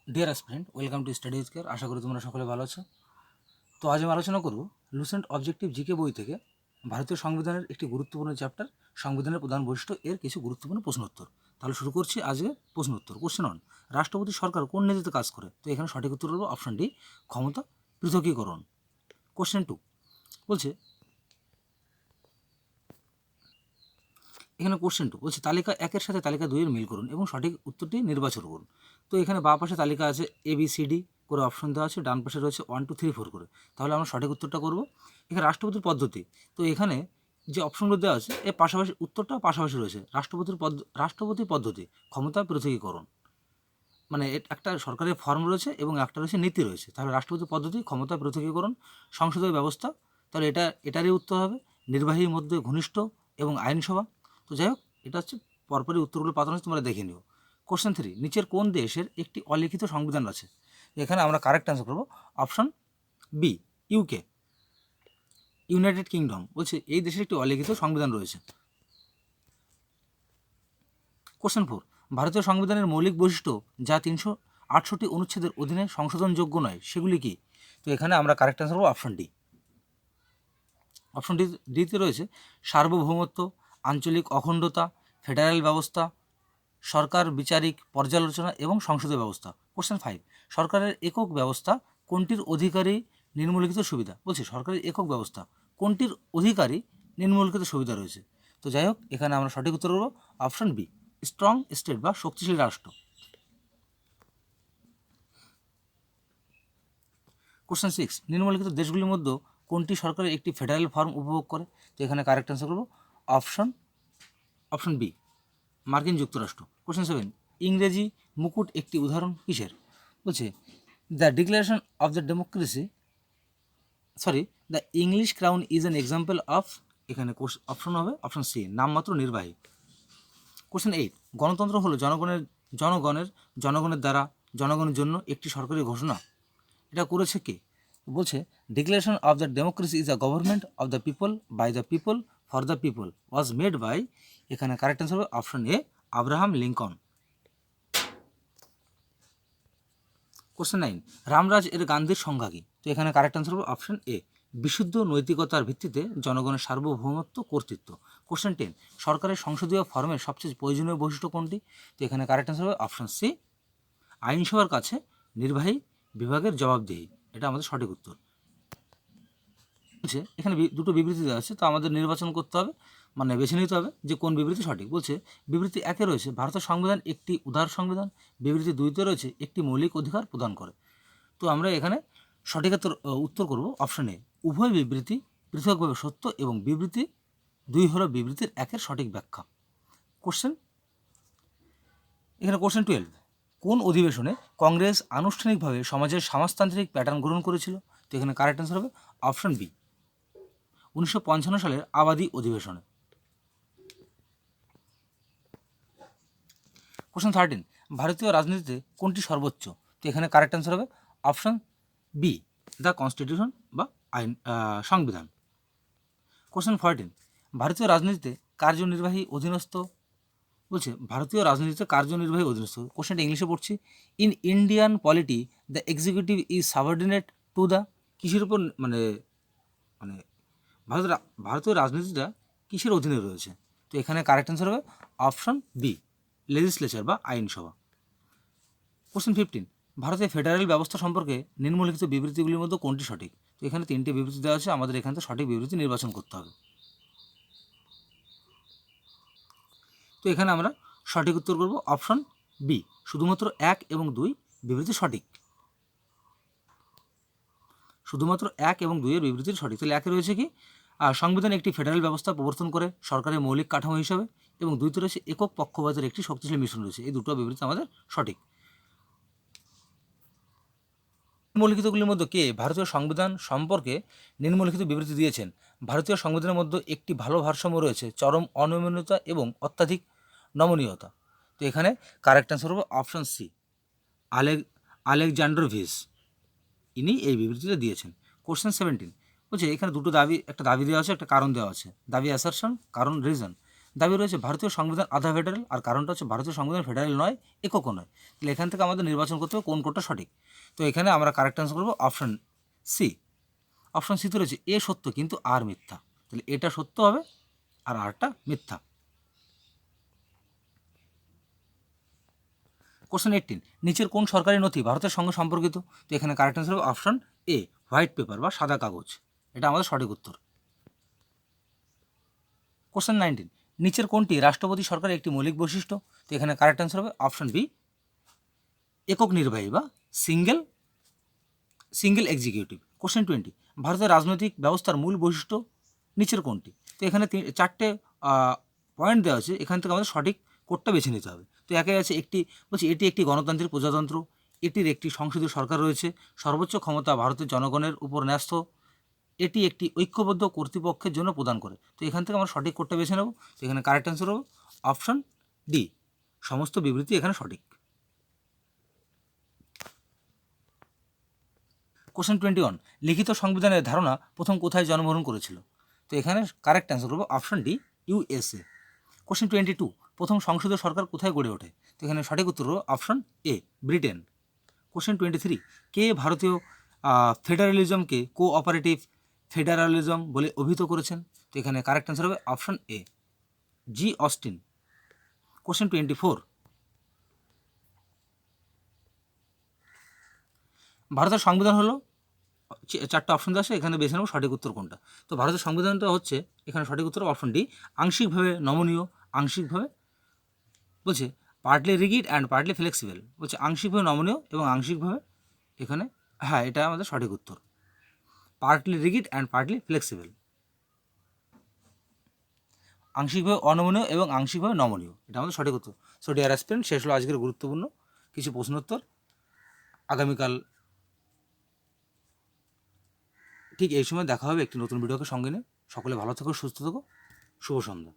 Deer aspirant, welcome to Study With Care. আশা করি তোমরা সকলে ভালো আছো। তো আজ আমি আলোচনা করব লুসেন্ট অবজেক্টিভ জিকে বই থেকে ভারতীয় সংবিধানের একটি গুরুত্বপূর্ণ চ্যাপ্টার, সংবিধানের প্রধান বৈশিষ্ট্য এর কিছু গুরুত্বপূর্ণ প্রশ্ন উত্তর। তাহলে শুরু করছি আজকে প্রশ্ন উত্তর। কোশ্চেন 1, রাষ্ট্রপতি সরকার কোন নীতিতে কাজ করে? তো এখানে সঠিক উত্তর হলো অপশন ডি, ক্ষমতা পৃথকীকরণ। কোশ্চেন 2 বলছে, এখানে কোশ্চেন 2 বলছে তালিকা 1-এর সাথে তালিকা 2-এর মিল করুন এবং সঠিক উত্তরটি নির্বাচন করুন। তো এখানে বাঁ পাশে তালিকা আছে ABCD করে অপশন দেওয়া আছে, ডান পাশে রয়েছে 1 2 3 4 করে। তাহলে আমরা সঠিক উত্তরটা করব। এখানে রাষ্ট্রপতির পদ্ধতি, তো এখানে যে অপশনগুলো দেওয়া আছে এর পাশাপাশি উত্তরটা পাশাপাশি রয়েছে। রাষ্ট্রপতির পদ্ধতি ক্ষমতা পৃথকীকরণ, মানে একটা সরকারের ফর্ম রয়েছে এবং একটা রয়েছে নীতি রয়েছে। তাহলে রাষ্ট্রপতির পদ্ধতি ক্ষমতা পৃথকীকরণ। সংসদীয় ব্যবস্থা, তাহলে এটারই উত্তর হবে নির্বাহীর মধ্যে ঘনিষ্ঠ এবং আইনসভা। তো যাই হোক, এটা হচ্ছে পরপরই উত্তরগুলো পাতানো হচ্ছে, তোমরা দেখে নিও। কোশ্চেন 3, নিচের কোন দেশের একটি অলিখিত সংবিধান আছে? এখানে আমরা কারেক্ট অ্যান্সার করবো option B, UK, United Kingdom. বলছে এই দেশের একটি অলিখিত সংবিধান রয়েছে। কোশ্চেন 4, ভারতীয় সংবিধানের মৌলিক বৈশিষ্ট্য যা 368 অনুচ্ছেদের অধীনে সংশোধনযোগ্য নয় সেগুলি কি? তো এখানে আমরা কারেক্ট অ্যান্সার করবো অপশন ডি। অপশন ডিতে রয়েছে সার্বভৌমত্ব, আঞ্চলিক অখণ্ডতা, ফেডারেল ব্যবস্থা, সরকার বিচারিক পর্যালোচনা এবং সংসদীয় ব্যবস্থা। কোশ্চেন 5, সরকারের একক ব্যবস্থা কোনটির অধিকারী নিম্নলিখিত সুবিধা? বলছে সরকারের একক ব্যবস্থা কোনটির অধিকারী নিম্নলিখিত সুবিধা রয়েছে? তো যাই হোক, এখানে আমরা সঠিক উত্তর করব অপশন বি, স্ট্রং স্টেট বা শক্তিশালী রাষ্ট্র। কোশ্চেন 6, নিম্নলিখিত দেশগুলির মধ্যে কোনটি সরকারের একটি ফেডারেল ফর্ম উপভোগ করে? তো এখানে কারেক্ট অ্যান্সার করব অপশন বি, মার্কিন যুক্তরাষ্ট্র। কোশ্চেন 7, ইংরেজি মুকুট একটি উদাহরণ কিসের? বলছে the declaration of the democracy, the English crown is an example of. এখানে অপশন হবে অপশন সি, নামমাত্র নির্বাহী। কোশ্চেন 8, গণতন্ত্র হলো জনগণের দ্বারা জনগণের জন্য একটি সরকারি ঘোষণা। এটা করেছে কে? বলছে declaration of the democracy is a government of the people by the people for the people was made by. এখানে কারেক্ট অ্যান্সার হবে option A, Abraham Lincoln. Question 9, Ramraj এর গান্ধীর সংজ্ঞা কী? তো এখানে কারেক্ট অ্যান্সার হবে অপশন এ, বিশুদ্ধ নৈতিকতার ভিত্তিতে জনগণের সার্বভৌমত্ব কর্তৃত্ব। কোশ্চেন 10, সরকারের সংসদীয় ফর্মের সবচেয়ে প্রয়োজনীয় বৈশিষ্ট্য কোনটি? তো এখানে কারেক্ট অ্যান্সার হবে অপশন সি, আইনসভার কাছে নির্বাহী বিভাগের জবাবদিহি। এটা আমাদের সঠিক উত্তর। বলছে এখানে দুটো বিবৃতি দেওয়া আছে, তো আমাদের নির্বাচন করতে হবে, মানে বেছে নিতে হবে যে কোন বিবৃতি সঠিক। বলছে বিবৃতি 1-এ রয়েছে ভারতের সংবিধান একটি উদার সংবিধান, বিবৃতি 2-তে রয়েছে একটি মৌলিক অধিকার প্রদান করে। তো আমরা এখানে সঠিক উত্তর করব অপশন এ, উভয় বিবৃতি পৃথকভাবে সত্য এবং বিবৃতি 2 হলো বিবৃতির 1-এর সঠিক ব্যাখ্যা। কোশ্চেন 12, কোন অধিবেশনে কংগ্রেস আনুষ্ঠানিকভাবে সমাজের সমাজতান্ত্রিক প্যাটার্ন গ্রহণ করেছিল? তো এখানে কারেক্ট অ্যান্সার হবে অপশন বি, 1955 সালের আবাদি অধিবেশনে। কোশ্চেন 13, ভারতীয় রাজনীতিতে কোনটি সর্বোচ্চ? তো এখানে কারেক্ট অ্যান্সার হবে অপশন বি, দ্য কনস্টিটিউশন বা সংবিধান। কোশ্চেন 14, ভারতীয় রাজনীতিতে কার্যনির্বাহী অধীনস্থ। বলছে ভারতীয় রাজনীতিতে কার্যনির্বাহী অধীনস্থ। কোশ্চেনটা ইংলিশে পড়ছি, in Indian polity the executive is subordinate to the. কিসের উপর, মানে মানে ভারতীয় রাজনীতিটা কিসের অধীনে রয়েছে? তো এখানে কারেক্ট অ্যান্সার হবে অপশন বি, লেজিসলেচার বা আইনসভা। কোশ্চেন 15, ভারতের ফেডারেল ব্যবস্থা সম্পর্কে নিম্নলিখিত বিবৃতিগুলির মধ্যে কোনটি সঠিক? তো এখানে 3টে বিবৃতি দেওয়া আছে, আমাদের এখান থেকে সঠিক বিবৃতি নির্বাচন করতে হবে। তো এখানে আমরা সঠিক উত্তর করব অপশন বি, শুধুমাত্র 1 এবং 2 বিবৃতি সঠিক। শুধুমাত্র 1 এবং 2 এর বিবৃতি সঠিক। তাহলে 1-এ রয়েছে কি, সংবিধান একটি ফেডারেল ব্যবস্থা প্রবর্তন করে সরকারের মৌলিক কাঠামো হিসাবে, এবং 2তে রয়েছে একক পক্ষপাতের একটি শক্তিশালী মিশ্রণ রয়েছে। এই দুটো বিবৃতি আমাদের সঠিক। নিম্নলিখিতগুলির মধ্যে কে ভারতীয় সংবিধান সম্পর্কে নিম্নলিখিত বিবৃতি দিয়েছেন? ভারতীয় সংবিধানের মধ্যে একটি ভালো ভারসাম্য রয়েছে, চরম অনিয়মিততা এবং অত্যাধিক নমনীয়তা। তো এখানে কারেক্ট অ্যান্সার হবে অপশন সি, আলেকজান্ডার ভিস, ইনি এই বিবৃতিটা দিয়েছেন। কোশ্চেন 17, বলছে এখানে দুটো দাবি, একটা দাবি দেওয়া আছে, একটা কারণ দেওয়া আছে। দাবি অ্যাসারশন, কারণ রিজন। দাবি রয়েছে ভারতীয় সংবিধান আধা ফেডারেল, আর কারণটা হচ্ছে ভারতীয় সংবিধান ফেডারেল নয়, এককও নয়। তাহলে এখান থেকে আমাদের নির্বাচন করতে হবে কোন কোনটা সঠিক। তো এখানে আমরা কারেক্ট অ্যান্সার করবো অপশন সি। অপশন সিতে রয়েছে এ সত্য কিন্তু আর মিথ্যা। তাহলে এটা সত্য হবে আর আরটা মিথ্যা। কোশ্চেন 18, নিচের কোন সরকারি নথি ভারতের সঙ্গে সম্পর্কিত? তো এখানে কারেক্ট অ্যান্সার হবে অপশন এ, হোয়াইট পেপার বা সাদা কাগজ। এটা আমাদের সঠিক উত্তর। কোশ্চেন 19, নিচের কোনটি রাষ্ট্রপতি সরকারের একটি মৌলিক বৈশিষ্ট্য? তো এখানে কারেক্ট অ্যান্সার হবে অপশন বি, একক নির্বাহী বা সিঙ্গেল এক্সিকিউটিভ। কোশ্চেন 20, ভারতের রাজনৈতিক ব্যবস্থার মূল বৈশিষ্ট্য নিচের কোনটি? তো এখানে চারটে পয়েন্ট দেওয়া আছে, এখান থেকে আমাদের সঠিক কোডটা বেছে নিতে হবে। তো একে আছে একটি, বলছি এটি একটি গণতান্ত্রিক প্রজাতন্ত্র, এটির একটি সংসদীয় সরকার রয়েছে, সর্বোচ্চ ক্ষমতা ভারতের জনগণের উপর ন্যস্ত, এটি একটি ঐক্যবদ্ধ কর্তৃপক্ষের জন্য প্রদান করে। তো এখান থেকে আমরা সঠিক কোডটা বেছে নেব। তো এখানে কারেক্ট অ্যান্সার হবে অপশন ডি, সমস্ত বিবৃতি এখানে সঠিক। কোশ্চেন 21, লিখিত সংবিধানের ধারণা প্রথম কোথায় জন্মগ্রহণ করেছিল? তো এখানে কারেক্ট অ্যান্সার করবো অপশন ডি, ইউএসএ। কোশ্চেন 22, প্রথম সংসদীয় সরকার কোথায় গড়ে ওঠে? তো এখানে সঠিক উত্তর হলো অপশন এ, ব্রিটেন। কোশ্চেন 23, কে ভারতীয় ফেডারালিজমকে কোঅপারেটিভ ফেডারালিজম বলে অভিহিত করেছেন? তো এখানে কারেক্ট অ্যান্সার হবে option A, G Austin. Question 24, ভারতের সংবিধান হলো, চারটে অপশন দেওয়া আছে, এখানে বেছে নেব সঠিক উত্তর কোনটা। তো ভারতের সংবিধানটা হচ্ছে, এখানে সঠিক উত্তর অপশন ডি, আংশিকভাবে নমনীয়, আংশিকভাবে, বলছে পার্টলি রিগিড অ্যান্ড পার্টলি ফ্লেক্সিবল, বলছে আংশিকভাবে নমনীয় এবং আংশিকভাবে, এখানে হ্যাঁ এটা আমাদের সঠিক উত্তর, পার্টলি রিগিড অ্যান্ড পার্টলি ফ্লেক্সিবল। আংশিকভাবে অনমনীয় এবং আংশিকভাবে নমনীয়, এটা আমাদের সঠিক উত্তর। সো ডিয়ার অ্যাসপিরেন্ট, শেষ হলো আজকের গুরুত্বপূর্ণ কিছু প্রশ্নোত্তর। আগামীকাল ঠিক এই সময় দেখা হবে একটি নতুন ভিডিওকে সঙ্গে নিয়ে। সকলে ভালো থেকো, সুস্থ থেকো, শুভ সন্ধ্যা।